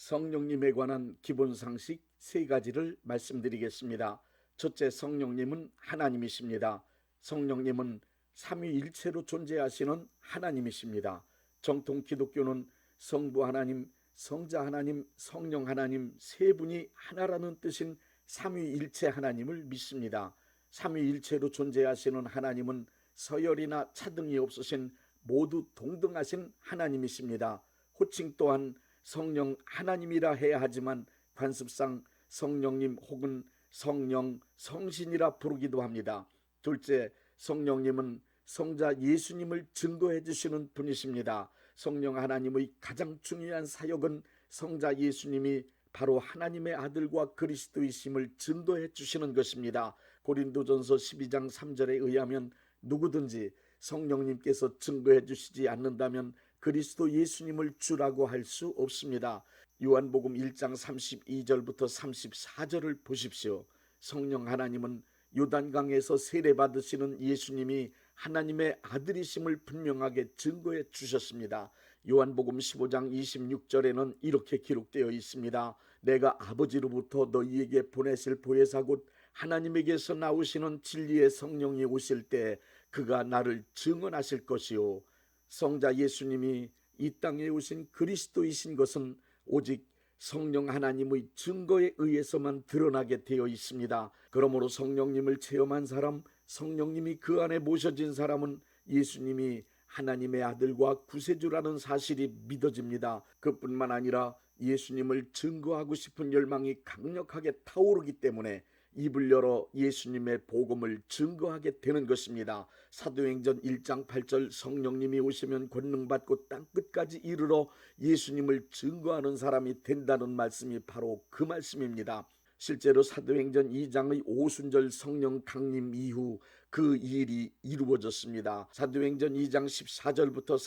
성령님에 관한 기본 상식 세 가지를 말씀드리겠습니다. 첫째, 성령님은 하나님이십니다. 성령님은 삼위일체로 존재하시는 하나님이십니다. 정통 기독교는 성부 하나님, 성자 하나님, 성령 하나님 세 분이 하나라는 뜻인 삼위일체 하나님을 믿습니다. 삼위일체로 존재하시는 하나님은 서열이나 차등이 없으신 모두 동등하신 하나님이십니다. 호칭 또한 성령 하나님이라 해야 하지만 관습상 성령님 혹은 성령, 성신이라 부르기도 합니다. 둘째, 성령님은 성자 예수님을 증거해 주시는 분이십니다. 성령 하나님의 가장 중요한 사역은 성자 예수님이 바로 하나님의 아들과 그리스도이심을 증거해 주시는 것입니다. 고린도전서 12장 3절에 의하면 누구든지 성령님께서 증거해 주시지 않는다면 그리스도 예수님을 주라고 할 수 없습니다. 요한복음 1장 32절부터 34절을 보십시오. 성령 하나님은 요단강에서 세례받으시는 예수님이 하나님의 아들이심을 분명하게 증거해 주셨습니다. 요한복음 15장 26절에는 이렇게 기록되어 있습니다. 내가 아버지로부터 너희에게 보내실 보혜사 곧 하나님에게서 나오시는 진리의 성령이 오실 때 그가 나를 증언하실 것이요. 성자 예수님이 이 땅에 오신 그리스도이신 것은 오직 성령 하나님의 증거에 의해서만 드러나게 되어 있습니다. 그러므로 성령님을 체험한 사람, 성령님이 그 안에 모셔진 사람은 예수님이 하나님의 아들과 구세주라는 사실이 믿어집니다. 그뿐만 아니라 예수님을 증거하고 싶은 열망이 강력하게 타오르기 때문에 입을 열어 예수님의 복음을 증거하게 되는 것입니다. 사도행전 1장 8절 성령님이 오시면 권능받고 땅끝까지 이르러 예수님을 증거하는 사람이 된다는 말씀이 바로 그 말씀입니다. 실제로 사도행전 2장의 오순절 성령 강림 이후 그 일이 이루어졌습니다. 사도행전 2장 14절부터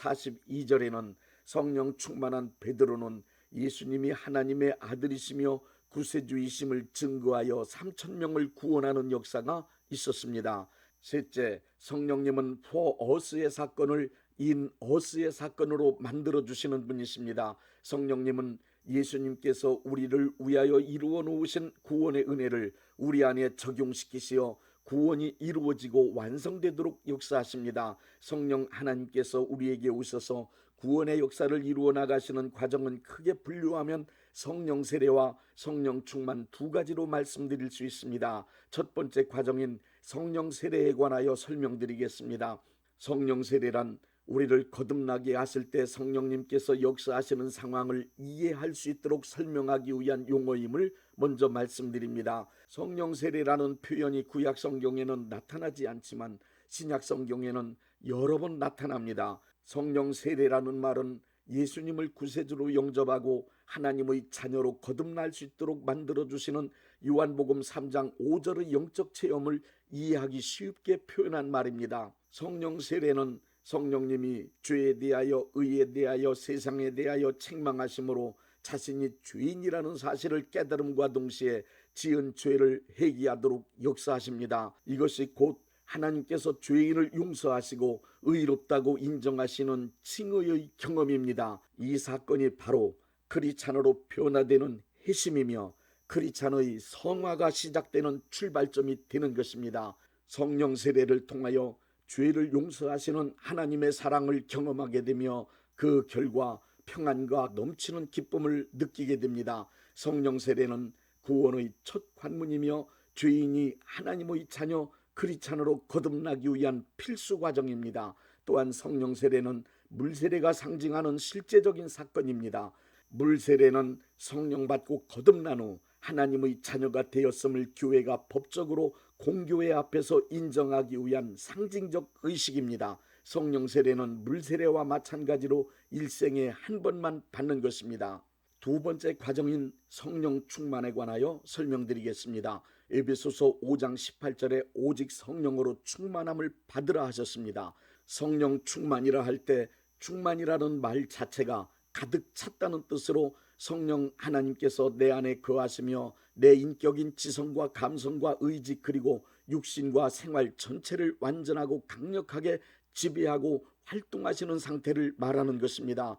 42절에는 성령 충만한 베드로는 예수님이 하나님의 아들이시며 구세주이심을 증거하여 3,000명을 구원하는 역사가 있었습니다. 셋째, 성령님은 for us의 사건을 in us의 사건으로 만들어주시는 분이십니다. 성령님은 예수님께서 우리를 위하여 이루어 놓으신 구원의 은혜를 우리 안에 적용시키시어 구원이 이루어지고 완성되도록 역사하십니다. 성령 하나님께서 우리에게 오셔서 구원의 역사를 이루어 나가시는 과정은 크게 분류하면 성령 세례와 성령 충만 두 가지로 말씀드릴 수 있습니다. 첫 번째 과정인 성령 세례에 관하여 설명드리겠습니다. 성령 세례란 우리를 거듭나게 하실 때 성령님께서 역사하시는 상황을 이해할 수 있도록 설명하기 위한 용어임을 먼저 말씀드립니다. 성령 세례라는 표현이 구약 성경에는 나타나지 않지만 신약 성경에는 여러 번 나타납니다. 성령 세례라는 말은 예수님을 구세주로 영접하고 하나님의 자녀로 거듭날 수 있도록 만들어주시는 요한복음 3장 5절의 영적 체험을 이해하기 쉽게 표현한 말입니다. 성령 세례는 성령님이 죄에 대하여 의에 대하여 세상에 대하여 책망하심으로 자신이 죄인이라는 사실을 깨달음과 동시에 지은 죄를 회개하도록 역사하십니다. 이것이 곧 하나님께서 죄인을 용서하시고 의롭다고 인정하시는 칭의의 경험입니다. 이 사건이 바로 크리스찬으로 변화되는 핵심이며 크리스찬의 성화가 시작되는 출발점이 되는 것입니다. 성령 세례를 통하여 죄를 용서하시는 하나님의 사랑을 경험하게 되며 그 결과 평안과 넘치는 기쁨을 느끼게 됩니다. 성령 세례는 구원의 첫 관문이며 죄인이 하나님의 자녀 크리스찬으로 거듭나기 위한 필수 과정입니다. 또한 성령 세례는 물 세례가 상징하는 실제적인 사건입니다. 물 세례는 성령 받고 거듭난 후 하나님의 자녀가 되었음을 교회가 법적으로 공교회 앞에서 인정하기 위한 상징적 의식입니다. 성령 세례는 물 세례와 마찬가지로 일생에 한 번만 받는 것입니다. 두 번째 과정인 성령 충만에 관하여 설명드리겠습니다. 에베소서 5장 18절에 오직 성령으로 충만함을 받으라 하셨습니다. 성령 충만이라 할 때 충만이라는 말 자체가 가득 찼다는 뜻으로 성령 하나님께서 내 안에 거하시며 내 인격인 지성과 감성과 의지 그리고 육신과 생활 전체를 완전하고 강력하게 지배하고 활동하시는 상태를 말하는 것입니다.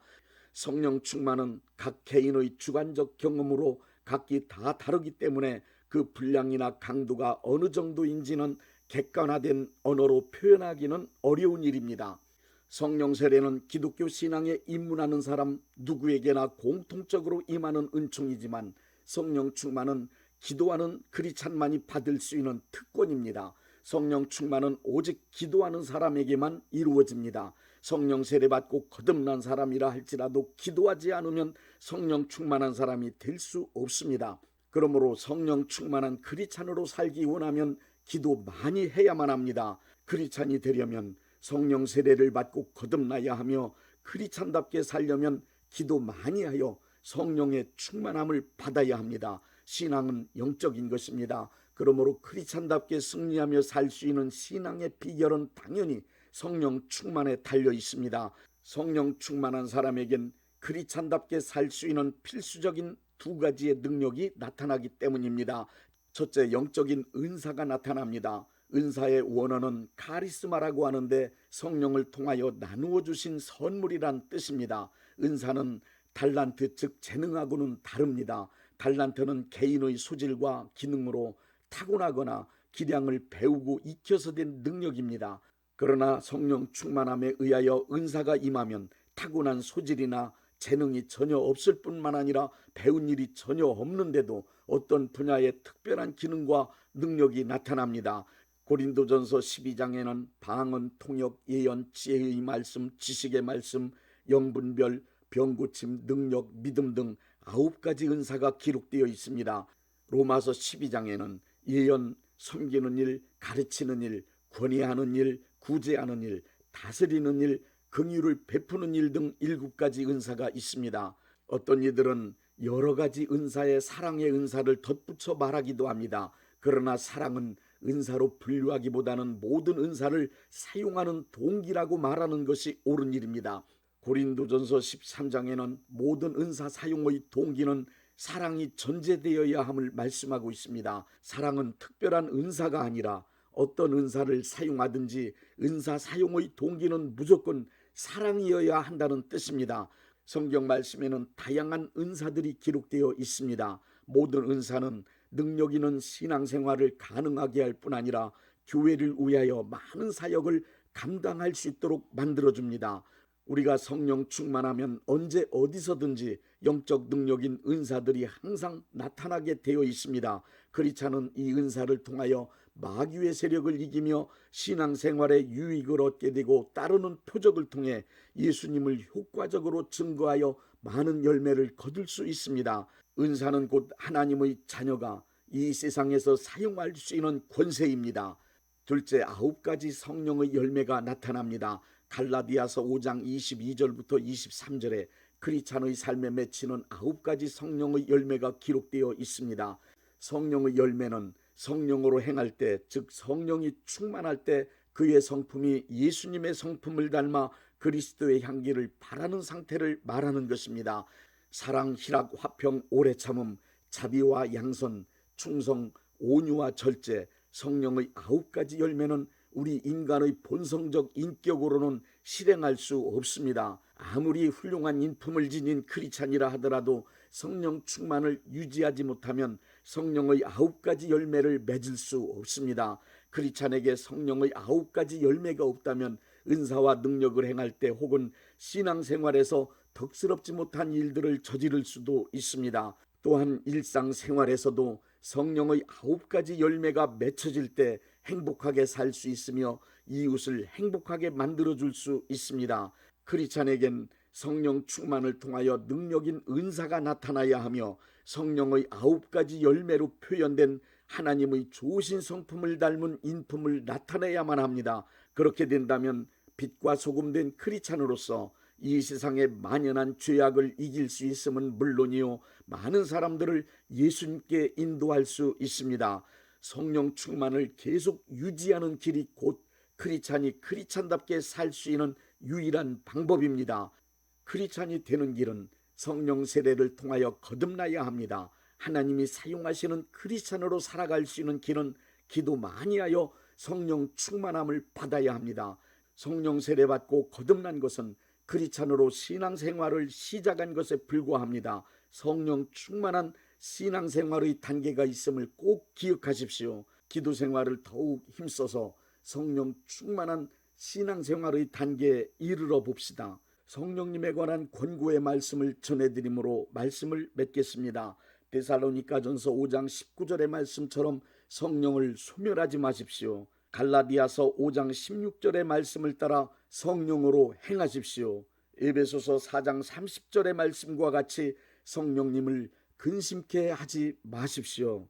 성령 충만은 각 개인의 주관적 경험으로 각기 다 다르기 때문에 그 분량이나 강도가 어느 정도인지는 객관화된 언어로 표현하기는 어려운 일입니다. 성령 세례는 기독교 신앙에 입문하는 사람 누구에게나 공통적으로 임하는 은총이지만 성령 충만은 기도하는 크리스찬만이 받을 수 있는 특권입니다. 성령 충만은 오직 기도하는 사람에게만 이루어집니다. 성령 세례받고 거듭난 사람이라 할지라도 기도하지 않으면 성령 충만한 사람이 될 수 없습니다. 그러므로 성령 충만한 크리스찬으로 살기 원하면 기도 많이 해야만 합니다. 크리스찬이 되려면 성령 세례를 받고 거듭나야 하며 크리스찬답게 살려면 기도 많이 하여 성령의 충만함을 받아야 합니다. 신앙은 영적인 것입니다. 그러므로 크리스찬답게 승리하며 살 수 있는 신앙의 비결은 당연히 성령 충만에 달려 있습니다. 성령 충만한 사람에겐 크리스찬답게 살 수 있는 필수적인 두 가지의 능력이 나타나기 때문입니다. 첫째, 영적인 은사가 나타납니다. 은사의 원어는 카리스마라고 하는데 성령을 통하여 나누어 주신 선물이란 뜻입니다. 은사는 달란트 즉 재능하고는 다릅니다. 달란트는 개인의 소질과 기능으로 타고나거나 기량을 배우고 익혀서 된 능력입니다. 그러나 성령 충만함에 의하여 은사가 임하면 타고난 소질이나 재능이 전혀 없을 뿐만 아니라 배운 일이 전혀 없는데도 어떤 분야의 특별한 기능과 능력이 나타납니다. 고린도전서 12장에는 방언, 통역, 예언, 지혜의 말씀, 지식의 말씀, 영분별, 병고침, 능력, 믿음 등 9가지 은사가 기록되어 있습니다. 로마서 12장에는 예언, 섬기는 일, 가르치는 일, 권위하는 일, 구제하는 일, 다스리는 일, 긍휼을 베푸는 일 등 7가지 은사가 있습니다. 어떤 이들은 여러 가지 은사에 사랑의 은사를 덧붙여 말하기도 합니다. 그러나 사랑은 은사로 분류하기보다는 모든 은사를 사용하는 동기라고 말하는 것이 옳은 일입니다. 고린도전서 13장에는 모든 은사 사용의 동기는 사랑이 전제되어야 함을 말씀하고 있습니다. 사랑은 특별한 은사가 아니라 어떤 은사를 사용하든지 은사 사용의 동기는 무조건 사랑이어야 한다는 뜻입니다. 성경 말씀에는 다양한 은사들이 기록되어 있습니다. 모든 은사는 능력 있는 신앙생활을 가능하게 할 뿐 아니라 교회를 위하여 많은 사역을 감당할 수 있도록 만들어줍니다. 우리가 성령 충만하면 언제 어디서든지 영적 능력인 은사들이 항상 나타나게 되어 있습니다. 크리스찬은 이 은사를 통하여 마귀의 세력을 이기며 신앙생활에 유익을 얻게 되고 따르는 표적을 통해 예수님을 효과적으로 증거하여 많은 열매를 거둘 수 있습니다. 은사는 곧 하나님의 자녀가 이 세상에서 사용할 수 있는 권세입니다. 둘째, 9가지 성령의 열매가 나타납니다. 갈라디아서 5장 22절부터 23절에 크리스찬의 삶에 맺히는 9가지 성령의 열매가 기록되어 있습니다. 성령의 열매는 성령으로 행할 때, 즉 성령이 충만할 때 그의 성품이 예수님의 성품을 닮아 그리스도의 향기를 바라는 상태를 말하는 것입니다. 사랑, 희락, 화평, 오래 참음, 자비와 양선, 충성, 온유와 절제, 성령의 9가지 열매는 우리 인간의 본성적 인격으로는 실행할 수 없습니다. 아무리 훌륭한 인품을 지닌 크리스찬이라 하더라도 성령 충만을 유지하지 못하면 성령의 9가지 열매를 맺을 수 없습니다. 크리스찬에게 성령의 9가지 열매가 없다면 은사와 능력을 행할 때 혹은 신앙생활에서 덕스럽지 못한 일들을 저지를 수도 있습니다. 또한 일상생활에서도 성령의 9가지 열매가 맺혀질 때 행복하게 살 수 있으며 이웃을 행복하게 만들어줄 수 있습니다. 크리스찬에겐 성령 충만을 통하여 능력인 은사가 나타나야 하며 성령의 9가지 열매로 표현된 하나님의 좋으신 성품을 닮은 인품을 나타내야만 합니다. 그렇게 된다면 빛과 소금된 크리스찬으로서 이 세상에 만연한 죄악을 이길 수 있음은 물론이요 많은 사람들을 예수님께 인도할 수 있습니다. 성령 충만을 계속 유지하는 길이 곧 크리스찬이 크리스찬답게 살 수 있는 유일한 방법입니다. 크리스찬이 되는 길은 성령 세례를 통하여 거듭나야 합니다. 하나님이 사용하시는 크리스찬으로 살아갈 수 있는 길은 기도 많이 하여 성령 충만함을 받아야 합니다. 성령 세례받고 거듭난 것은 크리스찬으로 신앙생활을 시작한 것에 불과합니다. 성령 충만한 신앙생활의 단계가 있음을 꼭 기억하십시오. 기도생활을 더욱 힘써서 성령 충만한 신앙생활의 단계에 이르러 봅시다. 성령님에 관한 권고의 말씀을 전해드림으로 말씀을 맺겠습니다. 데살로니가전서 5장 19절의 말씀처럼 성령을 소멸하지 마십시오. 갈라디아서 5장 16절의 말씀을 따라 성령으로 행하십시오. 에베소서 4장 30절의 말씀과 같이 성령님을 근심케 하지 마십시오.